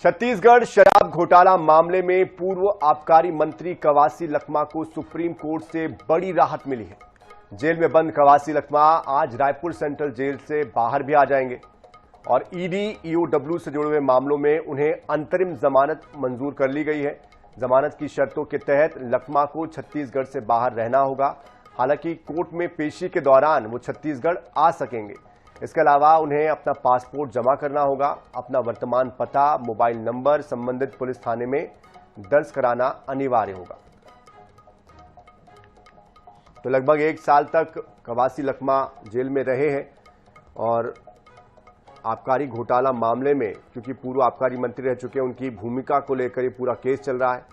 छत्तीसगढ़ शराब घोटाला मामले में पूर्व आबकारी मंत्री कवासी लखमा को सुप्रीम कोर्ट से बड़ी राहत मिली है। जेल में बंद कवासी लखमा आज रायपुर सेंट्रल जेल से बाहर भी आ जाएंगे और ईडी ईओडब्ल्यू से जुड़े हुए मामलों में उन्हें अंतरिम जमानत मंजूर कर ली गई है। जमानत की शर्तों के तहत लखमा को छत्तीसगढ़ से बाहर रहना होगा। हालांकि कोर्ट में पेशी के दौरान वो छत्तीसगढ़ आ सकेंगे। इसके अलावा उन्हें अपना पासपोर्ट जमा करना होगा। अपना वर्तमान पता, मोबाइल नंबर संबंधित पुलिस थाने में दर्ज कराना अनिवार्य होगा। तो लगभग 1 साल तक कवासी लखमा जेल में रहे हैं और आबकारी घोटाला मामले में, क्योंकि पूर्व आबकारी मंत्री रह चुके हैं, उनकी भूमिका को लेकर ये पूरा केस चल रहा है।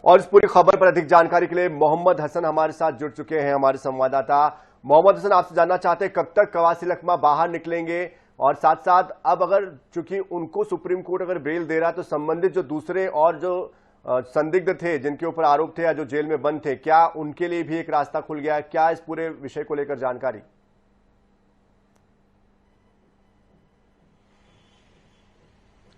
और इस पूरी खबर पर अधिक जानकारी के लिए मोहम्मद हसन हमारे साथ जुड़ चुके हैं, हमारे संवाददाता। मोहम्मद हसन, आपसे जानना चाहते हैं कब तक कवासी लखमा बाहर निकलेंगे और साथ साथ अब अगर चूंकि उनको सुप्रीम कोर्ट अगर बेल दे रहा है तो संबंधित जो दूसरे और जो संदिग्ध थे जिनके ऊपर आरोप थे या जो जेल में बंद थे, क्या उनके लिए भी एक रास्ता खुल गया है? क्या इस पूरे विषय को लेकर जानकारी?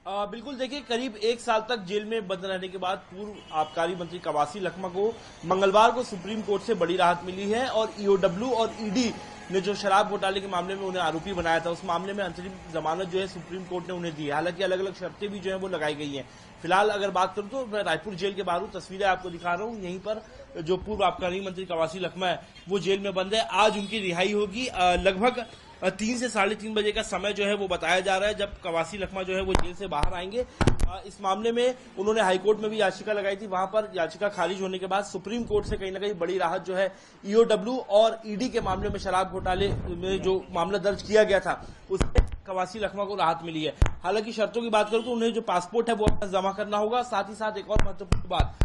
बिल्कुल, देखिए, करीब 1 साल तक जेल में बंद रहने के बाद पूर्व आबकारी मंत्री कवासी लखमा को मंगलवार को सुप्रीम कोर्ट से बड़ी राहत मिली है और ईओडब्ल्यू और ईडी ने जो शराब घोटाले के मामले में उन्हें आरोपी बनाया था, उस मामले में अंतरिम जमानत जो है सुप्रीम कोर्ट ने उन्हें दी है। हालांकि अलग अलग शर्तें भी जो है वो लगाई गई हैं। फिलहाल अगर बात करूं तो मैं रायपुर जेल के बाहर हूं, तस्वीरें आपको दिखा रहा हूं। यहीं पर जो पूर्व आबकारी मंत्री कवासी लखमा है वो जेल में बंद है। आज उनकी रिहाई होगी। लगभग 3 से 3:30 बजे का समय जो है वो बताया जा रहा है जब कवासी लखमा जो है वो जेल से बाहर आएंगे। इस मामले में उन्होंने हाईकोर्ट में भी याचिका लगाई थी। वहां पर याचिका खारिज होने के बाद सुप्रीम कोर्ट से कहीं ना कहीं बड़ी राहत जो है ईओडब्ल्यू और ईडी के मामले में, शराब घोटाले में जो मामला दर्ज किया गया था उसमें कवासी लखमा को राहत मिली है। हालांकि शर्तों की बात करूं तो उन्हें जो पासपोर्ट है वो अपना जमा करना होगा। साथ ही साथ एक और महत्वपूर्ण बात,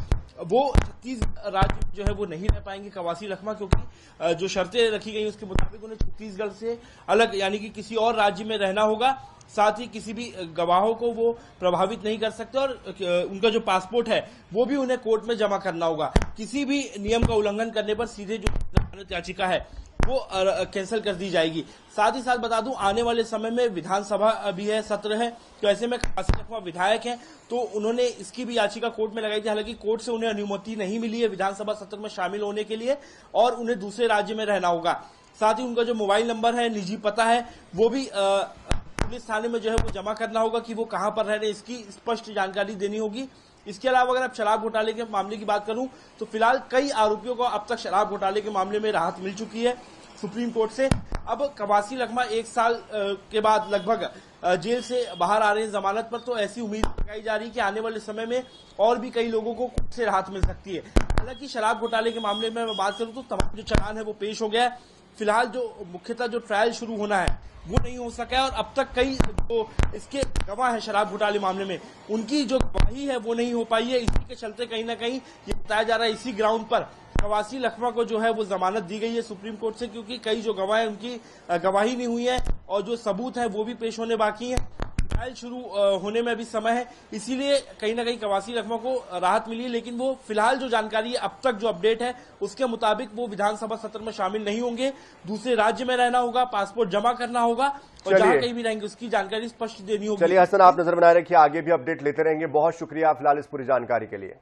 वो छत्तीसगढ़ राज्य जो है वो नहीं रह पाएंगे कवासी लखमा, क्योंकि जो शर्तें रखी गई उसके मुताबिक उन्हें छत्तीसगढ़ से अलग यानी कि किसी और राज्य में रहना होगा। साथ ही किसी भी गवाहों को वो प्रभावित नहीं कर सकते और उनका जो पासपोर्ट है वो भी उन्हें कोर्ट में जमा करना होगा। किसी भी नियम का उल्लंघन करने पर सीधे जो जमानत याचिका है वो कैंसिल कर दी जाएगी। साथ ही साथ बता दूं, आने वाले समय में विधानसभा भी है, सत्र है, तो ऐसे में कवासी लखमा विधायक हैं तो उन्होंने इसकी भी याचिका कोर्ट में लगाई थी। हालांकि कोर्ट से उन्हें अनुमति नहीं मिली है विधानसभा सत्र में शामिल होने के लिए और उन्हें दूसरे राज्य में रहना होगा। साथ ही उनका जो मोबाइल नंबर है, निजी पता है, वो भी पुलिस थाने में जो है वो जमा करना होगा कि वो कहां पर रह रहे हैं, इसकी स्पष्ट जानकारी देनी होगी। इसके अलावा अगर आप शराब घोटाले के मामले की बात करूं तो फिलहाल कई आरोपियों को अब तक शराब घोटाले के मामले में राहत मिल चुकी है सुप्रीम कोर्ट से। अब कवासी लखमा 1 साल के बाद लगभग जेल से बाहर आ रहे हैं जमानत पर, तो ऐसी उम्मीद लगाई जा रही है कि आने वाले समय में और भी कई लोगों को कोर्ट से राहत मिल सकती है। हालांकि शराब घोटाले के मामले में मैं बात करूं तो तमाम जो चालान है वो पेश हो गया है। फिलहाल जो मुख्यतः जो ट्रायल शुरू होना है वो नहीं हो सका है और अब तक कई जो इसके गवाह है शराब घोटाले मामले में, उनकी जो गवाही है वो नहीं हो पाई है। इसी के चलते कहीं ना कहीं ये बताया जा रहा है, इसी ग्राउंड पर कवासी लखमा को जो है वो जमानत दी गई है सुप्रीम कोर्ट से, क्योंकि कई जो गवाह है उनकी गवाही नहीं हुई है और जो सबूत है वो भी पेश होने बाकी है। ट्रायल शुरू होने में अभी समय है, इसीलिए कहीं ना कहीं कवासी लखमा को राहत मिली है। लेकिन वो फिलहाल जो जानकारी है, अब तक जो अपडेट है उसके मुताबिक वो विधानसभा सत्र में शामिल नहीं होंगे। दूसरे राज्य में रहना होगा, पासपोर्ट जमा करना होगा और जहां कहीं भी रहेंगे उसकी जानकारी स्पष्ट देनी होगी। चलिए हसन, आप नजर बनाए रखिए, आगे भी अपडेट लेते रहेंगे। बहुत शुक्रिया फिलहाल इस पूरी जानकारी के लिए।